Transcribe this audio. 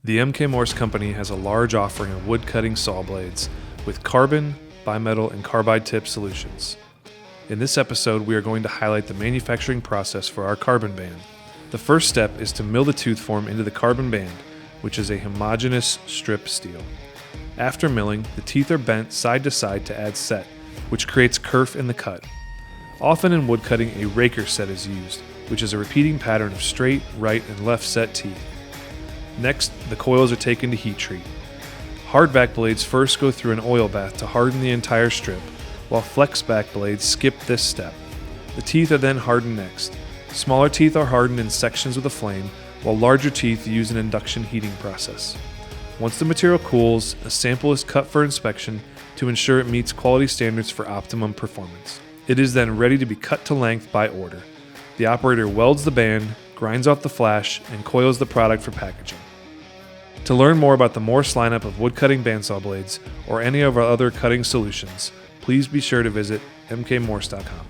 The MK Morse Company has a large offering of wood-cutting saw blades with carbon, bimetal, and carbide tip solutions. In this episode, we are going to highlight the manufacturing process for our carbon band. The first step is to mill the tooth form into the carbon band, which is a homogeneous strip steel. After milling, the teeth are bent side to side to add set, which creates kerf in the cut. Often in woodcutting, a raker set is used, which is a repeating pattern of straight, right, and left set teeth. Next, the coils are taken to heat treat. Hardback blades first go through an oil bath to harden the entire strip, while flexback blades skip this step. The teeth are then hardened next. Smaller teeth are hardened in sections with a flame, while larger teeth use an induction heating process. Once the material cools, a sample is cut for inspection to ensure it meets quality standards for optimum performance. It is then ready to be cut to length by order. The operator welds the band, grinds off the flash, and coils the product for packaging. To learn more about the Morse lineup of wood-cutting bandsaw blades or any of our other cutting solutions, please be sure to visit mkmorse.com.